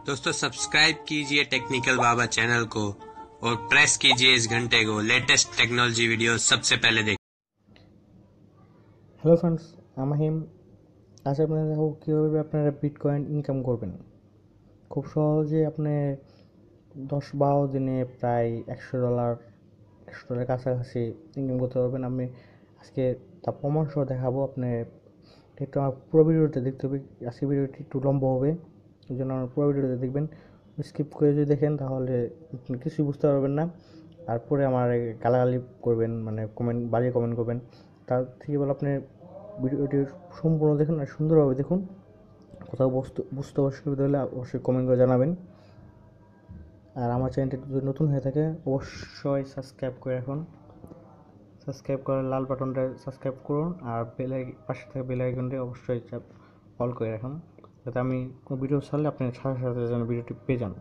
दोस्तों सब्सक्राइब कीजिए टेक्निकल बाबा चैनल को और प्रेस कीजिए इस घंटे को लेटेस्ट टेक्नोलॉजी वीडियो सबसे पहले देख। হ্যালো ফ্রেন্ডস, আমি মাহিম। আজ আপনারা দেখো কীভাবে আপনারা বিটকয়েন ইনকাম করবেন। খুব সহজে আপনি 10-12 দিনে প্রায় $100 কাছাকাছি ইনকাম করতে পারবেন। আমি আজকে তা প্রমাণ সহ দেখাবো। আপনি একটু আমার পুরো ভিডিওটা দেখতে হবে। আজকে ভিডিওটি একটু লম্বা হবে, এই জন্য আমার পুরো ভিডিওটা দেখবেন। স্কিপ করে যদি দেখেন তাহলে কিছুই বুঝতে পারবেন না, আর পরে আমার গালাগালি করবেন, মানে বাজে কমেন্ট করবেন। তার থেকে বলে আপনি ভিডিওটি সম্পূর্ণ দেখুন আর সুন্দরভাবে দেখুন। কোথাও বুঝতে অসুবিধা হলে অবশ্যই কমেন্ট করে জানাবেন। আর আমার চ্যানেলটি যদি নতুন হয়ে থাকে অবশ্যই সাবস্ক্রাইব করে রাখুন। সাবস্ক্রাইব করার লাল বাটনটা সাবস্ক্রাইব করুন, আর পাশে থাকা বেল আইকনটি অবশ্যই অল করে রাখুন, যাতে আমি কোনো ভিডিও ছাড়লে আপনি সাথে সাথে যেন ভিডিওটি পেয়ে যান।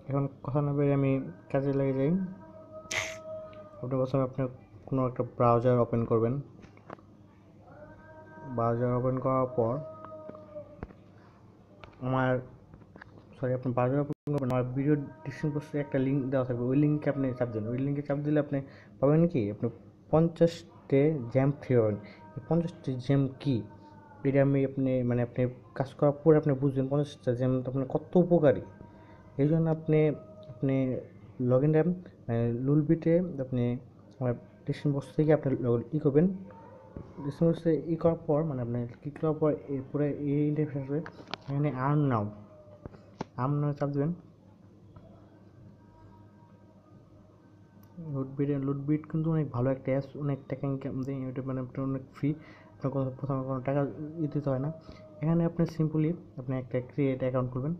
এখন কথা না বেরিয়ে আমি কাজে লেগে যাই। আপনি প্রথমে আপনি কোনো একটা ব্রাউজার ওপেন করবেন। ব্রাউজার ওপেন করার পর আপনি ব্রাউজার ওপেন করবেন। আমার ভিডিও ডিসক্রিপশন বক্সে একটা লিঙ্ক দেওয়া থাকবে, ওই লিঙ্কে আপনি চাপ দেন। ওই লিঙ্কে চাপ দিলে আপনি পাবেন কি, আপনি 50টে জ্যাম ফ্রি পাবেন। এই 50টি জ্যাম কি, এটা আপনি কাজ করার পরে আপনি বুঝবেন 50টা জ্যাম আপনার কত উপকারী। এই জন্য আপনি লগ ইন লুলবিটে আপনি আমার ডিসক্রিপশন বক্স থেকে আপনি করবেন। ডিসক্রিপশন বক্সে করার পর আপনি ক্লিক করার পর এরপরে এই ইন্টারফেস আসবে। এখানে আর্ন নাও চাপ দেবেন। লুটবিট কিন্তু অনেক ভালো একটা অ্যাপস, অনেক টাকা ইনকাম দেয়। এটা অনেক ফ্রি, আপনার প্রথমে কোনো টাকা দিতে হয় না। এখানে আপনি সিম্পলি একটা ক্রিয়েট অ্যাকাউন্ট খুলবেন।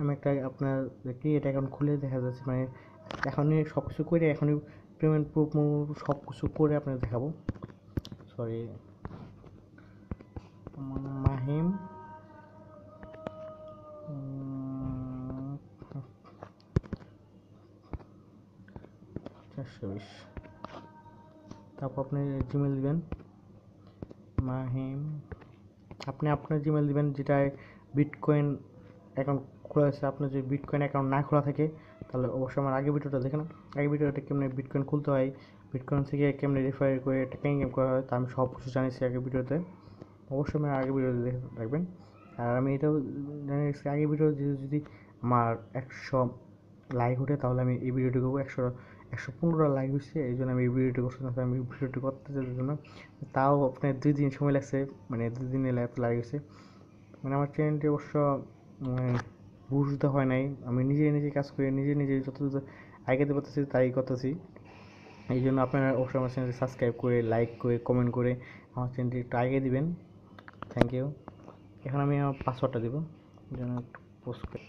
আমি একটা আপনার ক্রিয়েট অ্যাকাউন্ট খুলে দেখা যাচ্ছে, এখনই সব কিছু করে, এখনই পেমেন্ট প্রুফ সব কিছু করে আপনাকে দেখাবো। সরি, মাহিম তারপর আপনি জিমেল দিবেন মাহিম। আপনি আপনার জিমেল দিবেন যেটায় বিটকয়েন অ্যাকাউন্ট খোলা আছে। আপনার যদি বিটকয়েন অ্যাকাউন্ট না খোলা থাকে তাহলে অবশ্যই আমার আগে ভিডিওটা দেখেন। আগে ভিডিওটা কেমনি বিটকয়েন খুলতে হয়, বিটকয়েন থেকে কেমনি রেফার করে টাকা ইনকাম করা হয়, তা আমি সব কিছু জানিয়েছি আগে ভিডিওতে। অবশ্যই আমার আগে ভিডিওতে দেখে রাখবেন। আর আমি এটাও জানিয়েছি আগে ভিডিও যদি আমার 100 লাইক ওঠে তাহলে আমি এই ভিডিওটি করবো। 115 লাইক হচ্ছে, এই জন্য আমি এই ভিডিওটি করতে আমি ভিডিওটি করতে চাই জন্য। তাও আপনার 2 দিন সময় লাগছে, 2 দিনে এত লাইক হয়েছে। আমার চ্যানেলটি অবশ্য বুঝতে হয় নাই, আমি নিজে কাজ করে নিজে যতটুকু আগাতে পারতেছি তাই করতেছি। এই জন্য আপনারা অবশ্যই আমার চ্যানেলটি সাবস্ক্রাইব করে, লাইক করে, কমেন্ট করে আমার চ্যানেলটি একটু আগে দিবেন। Thank you. এখন আমি আমার পাসওয়ার্ডটা দেবো, যেন একটু পোস্ট করি।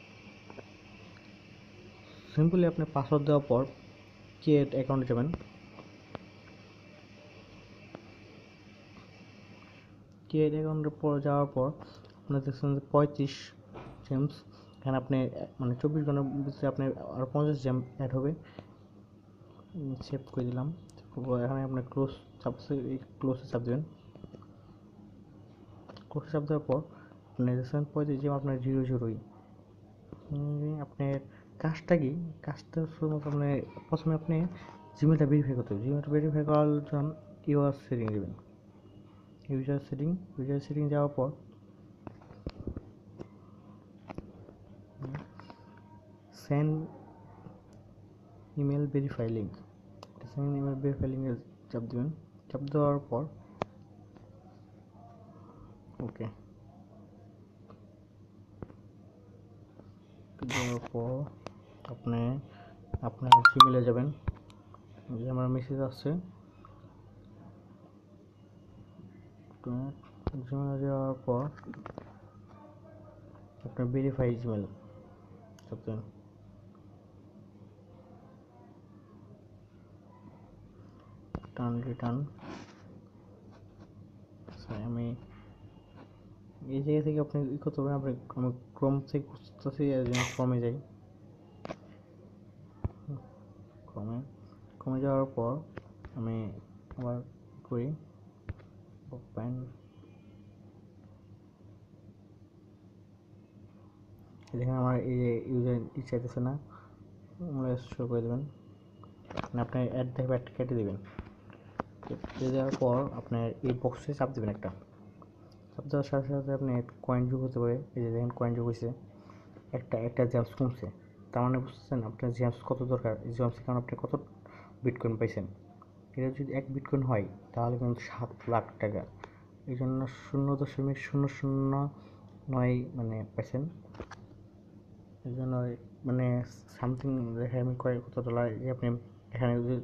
সিম্পলি আপনি পাসওয়ার্ড দেওয়ার পর ক্রিয়েট অ্যাকাউন্টে যাবেন। ক্রিয়েট অ্যাকাউন্টের পর যাওয়ার পর আপনার দেখছেন যে 35 জেমস। এখানে আপনি 24 ঘন্টার ভিতরে আপনার আরও 50 জেম অ্যাড হবে। সেভ করে দিলাম। এখানে আপনার ক্লোজে চাপ দেবেন। ক্লোজে চাপ দেওয়ার পর আপনি দেখছেন 35 জেম আপনার 0 আপনার কাজটা কি, কাজটা শুধুমাত্র প্রথমে আপনি জিমেলটা ভেরিফাই করতে হবে। জিমেলটা ভেরিফাই করার জন্য ইউআর সেটিং দেবেন। ইউজার সেটিং যাওয়ার পর সেন্ড ইমেল ভেরিফাই লিঙ্ক লিঙ্কে চাপ দেবেন। চাপ দেওয়ার পর ওকে দেওয়ার পর আপনি আপনার জিমেলে যাবেন। যে আমার মেসেজ আসছে, জিমেলে যাওয়ার পর আপনার ভেরিফাই জিমেল চাপ দেবেন। রিটার্ন আমি এই জায়গা থেকে আপনি করতে পারেন। আমি ক্রোম থেকে খুঁজতেছি, এর জন্য ক্রমে যাই। ক্রমে যাওয়ার পর আমি আবার করি ওপেন। দেখেন আমার এই যে ইউজার চাইতেছে না, শো করে দেবেন, মানে আপনার অ্যাড দেখবে একটা কেটে দেবেন। কেটে দেওয়ার পর আপনার এই বক্সে চাপ দেবেন একটা, চাপ দেওয়ার সাথে সাথে আপনি কয়েন যোগ হতে পারে। এই যে দেখেন কয়েন যোগ হয়েছে, একটা জেমস কমছে, তার মানে বুঝতেছেন আপনার জেমস কত দরকার। এই জেমস কারণ আপনি কত বিটকয়েন পাইছেন, এটা যদি 1 বিটকয়েন হয় তাহলে কিন্তু 7 লাখ টাকা। এই জন্য 0.009 মানে পাইছেন। এই জন্য মানে সামথিং দেখে আমি কত ডলার আপনি এখানে যদি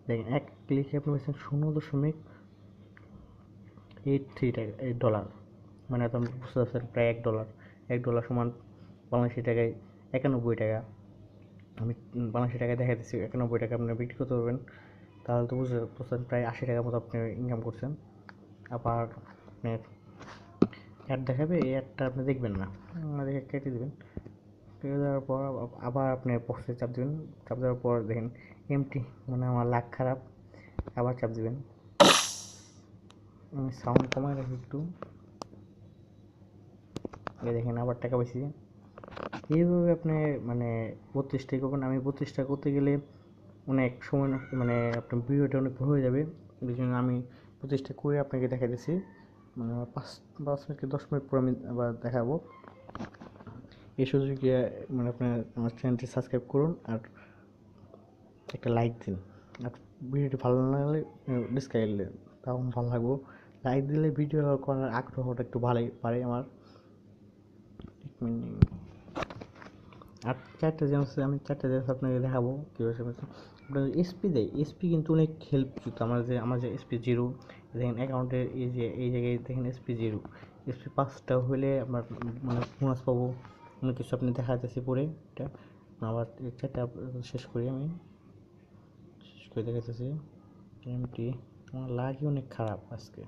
দেখেন 1 ক্লিকে আপনি পাইছেন 0.83 টাকা, $8। মানে তো বুঝতে পারছেন প্রায় $1। $1 সমান বাংলাদেশি টাকায় 91 টাকা। আমি বাংলাদেশি টাকায় দেখা দিচ্ছি 91 টাকা আপনি বিক্রি করতে পারবেন, তাহলে তো বুঝতে পারছেন প্রায় 80 টাকার মতো আপনি ইনকাম করছেন। আবার আপনার অ্যাড দেখাবে, এই অ্যাডটা আপনি দেখবেন না, দেখে কেটে দেবেন। কেটে দেওয়ার পর আবার আপনি বক্সে চাপ দেবেন, চাপ দেওয়ার পর দেখেন এমটি, মানে আমার লাক খারাপ। আবার চাপ দেবেন, আমি সাউন্ড কমাই রাখি একটু। দেখেন আবার টাকা পাইছি। এইভাবে আপনি মানে 32টা করবেন। আমি 32টা করতে গেলে অনেক সময় মানে আপনার ভিডিওটা অনেক বড় হয়ে যাবে, এই জন্য আমি 32টা করে আপনাকে দেখাই দিচ্ছি। মানে 5 মিনিট কি 10 মিনিট পর আমি আবার দেখাবো। এই সুযোগে মানে আপনার আমার চ্যানেলটি সাবস্ক্রাইব করুন আর একটা লাইক দিন। আর ভিডিওটি ভালো না লাগলে ডিসলাইক দিন, তখন ভালো লাগবো। লাইক দিলে ভিডিও করার আগ্রহটা একটু ভালোই পারে আমার। 1 মিনিট আর 4টা জেমস, আমি 4টা জেমস আপনাকে দেখাবো কীভাবে আপনার এসপি দেয়। এসপি কিন্তু অনেক হেল্প করতো আমার যে এসপি 0 দেখেন অ্যাকাউন্টের এই জায়গায় দেখেন এসপি 0, এসপি 5টা হলে আমার মানে বোনাস পাবো, অনেক কিছু আপনি দেখাতেছি পরে। এটা আবার 4টা শেষ করি, আমি শেষ করে দেখাতেছি। এমটি আমার লাগই অনেক খারাপ আজকে,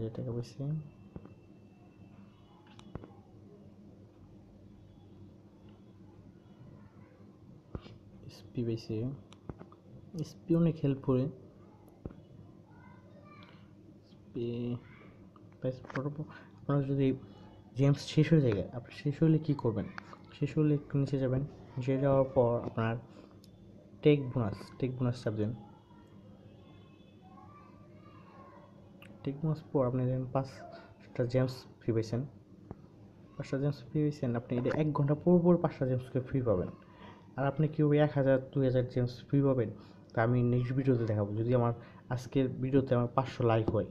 এই টাকা বলছি এসপি পাইছি। এসপি অনেক হেল্প করে। আপনার যদি জেমস শেষ হয়ে যায়, আপনি শেষ হলে কী করবেন, শেষ হলে একটু নিচে যাবেন, নিচে যাওয়ার পর আপনার টেক বোনাস চাপ দেন। টেক বোনাস পর আপনি দেখেন 5টা জেমস ফ্রি পাইছেন। 5টা জেমস ফ্রি পাইছেন, আপনি এটা 1 ঘন্টা পর 5টা জেমসকে ফ্রি পাবেন। আর আপনি কীভাবে 1000 2000 জেমস ফ্রি পাবেন তা আমি নেক্সট ভিডিওতে দেখাবো। যদি আমার আজকের ভিডিওতে আমার 500 লাইক হয়,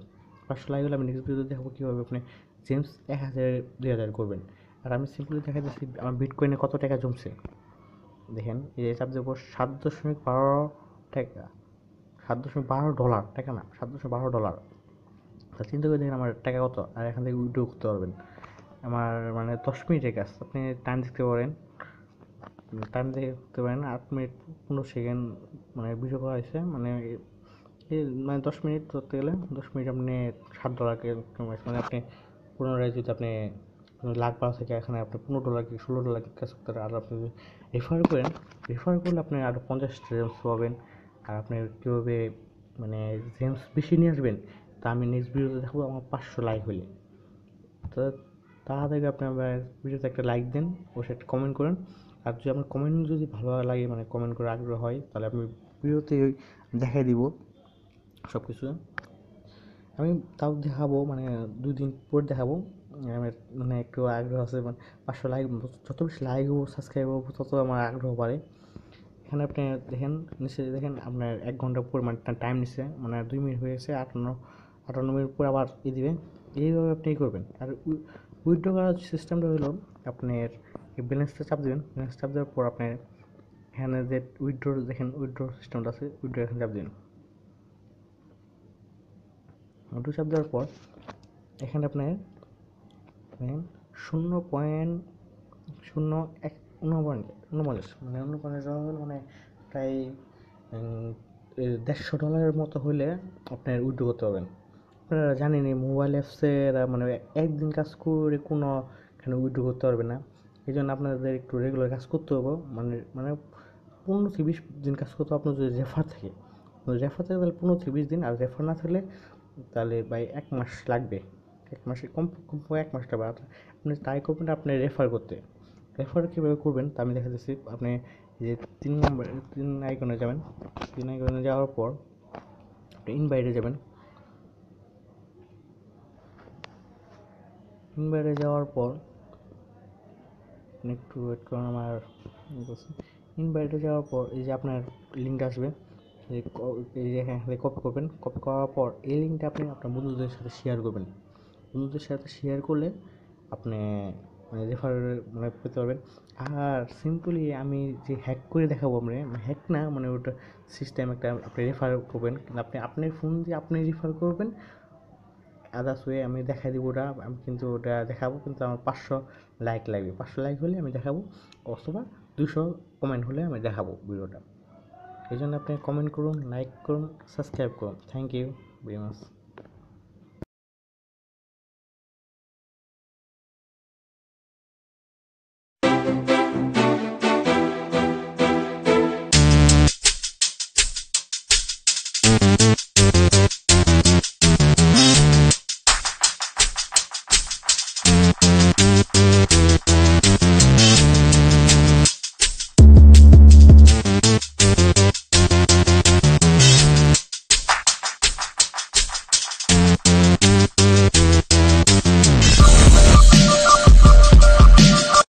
500 লাইক হলে আমি নেক্সট ভিডিওতে দেখাবো কীভাবে আপনি জেমস 1000 2000 করবেন। আর আমি সিম্পলি দেখা দিচ্ছি আমার বিটকয়েনে কত টাকা জমছে। দেখেন এই যে চাপ দেবো 7.12 টাকা, $7.12 টাকা না, $7.12। তা চিন্তা করে দেখেন আমার টাকা কত, আর এখান থেকে উইথড্র করতে পারবেন। আমার মানে 10 মিনিটের কাজ, আপনি টাইম দেখতে পারেন, টাইম দেখতে পারেন 8 মিনিট 15 সেকেন্ড মানে ভিডিও করা হয়েছে। মানে মানে 10 মিনিট ধরতে গেলে 10 মিনিট আপনি $7 মানে আপনি পুনরায় যদি আপনি লাখ বাড়া থেকে এখানে আপনি $15 কি $16 কাজ করতে পারেন। আর আপনি যদি রেফার করলে আপনি আরও 50টা জেমস পাবেন। আর আপনি কীভাবে মানে জেমস বেশি নিয়ে আসবেন তা আমি নেক্সট ভিডিওতে দেখাবো আমার 500 লাইক হলে। তো তাড়াতাড়ি আপনি আমার ভিডিওতে একটা লাইক দেন, অবশ্যই একটা কমেন্ট করেন। আর যদি আমার কমেন্ট যদি ভালো লাগে মানে কমেন্ট করে আগ্রহ হয় তাহলে আমি ভিডিওতে দেখাই দিব সব কিছু। আমি তাও দেখাবো মানে 2 দিন পর দেখাবো। আমার মানে একটু আগ্রহ আছে, মানে 500 লাইক, যত বেশি লাইক হবো সাবস্ক্রাইব হবো তত আমার আগ্রহ বাড়ে। এখানে আপনি দেখেন নিচে দেখেন আপনার 1 ঘন্টা পর মানে টাইম নিচ্ছে, মানে 2 মিনিট হয়ে গেছে, 58 মিনিট পর আবার দিবে। এইভাবে আপনি করবেন। আর উইথড্র করার সিস্টেমটা হলো আপনার ব্যালেন্সটা চাপ দেবেন, ব্যালেন্স চাপ দেওয়ার পর আপনার এখানে যে উইথড্র দেখেন উইথড্র সিস্টেমটা আছে, উইথড্র এখানে চাপ দেবেন। উইথড্র চাপ দেওয়ার পর এখানে আপনার দেখেন 0.01 মানে 49 মানে প্রায় $150 মতো হলে আপনার উইথড্র করতে পারবেন। আপনারা জানেন এই মোবাইল অ্যাপসের মানে একদিন কাজ করে কোনো এখানে উইথড্র করতে পারবে না। এই জন্য আপনাদের একটু রেগুলার কাজ করতে হবে, মানে মানে 15 থেকে 20 দিন কাজ করতে হবে। আপনার যদি রেফার থাকে তাহলে 15 থেকে 20 দিন, আর রেফার না থাকলে তাহলে ভাই 1 মাস লাগবে। এক মাসে কম 1 মাস টাকা আপনি ট্রাই করবেন আপনি রেফার করতে। রেফার কীভাবে করবেন তা আমি দেখা যাচ্ছি। আপনি যে 3 আইকনে যাবেন, 3 আইকনে যাওয়ার পর আপনি ইনভাইটে যাবেন। ইনভাইটে যাওয়ার পর একটু ওয়েট করুন, আমার ইনভাইটে যাওয়ার পর এই যে আপনার লিঙ্কটা আসবে, এই যে হ্যাঁ কপি করবেন। কপি করার পর এই লিঙ্কটা আপনি আপনার বন্ধুদের সাথে শেয়ার করবেন। বন্ধুদের সাথে শেয়ার করলে আপনি মানে রেফার মানে পেতে পারবেন। আর সিম্পলি আমি যে হ্যাক করে দেখাবো, মানে হ্যাক না, মানে ওটা সিস্টেম একটা আপনি রেফার করবেন, কিন্তু আপনি আপনার ফোন দিয়ে আপনি রেফার করবেন। আদার্স ওয়ে আমি দেখাই দিব ওটা, আমি কিন্তু ওটা দেখাবো, কিন্তু আমার 500 লাইক লাগবে। 500 লাইক হলে আমি দেখাবো, অথবা 200 কমেন্ট হলে আমি দেখাবো ভিডিওটা। এই জন্য আপনি কমেন্ট করুন, লাইক করুন, সাবস্ক্রাইব করুন। Thank you very much.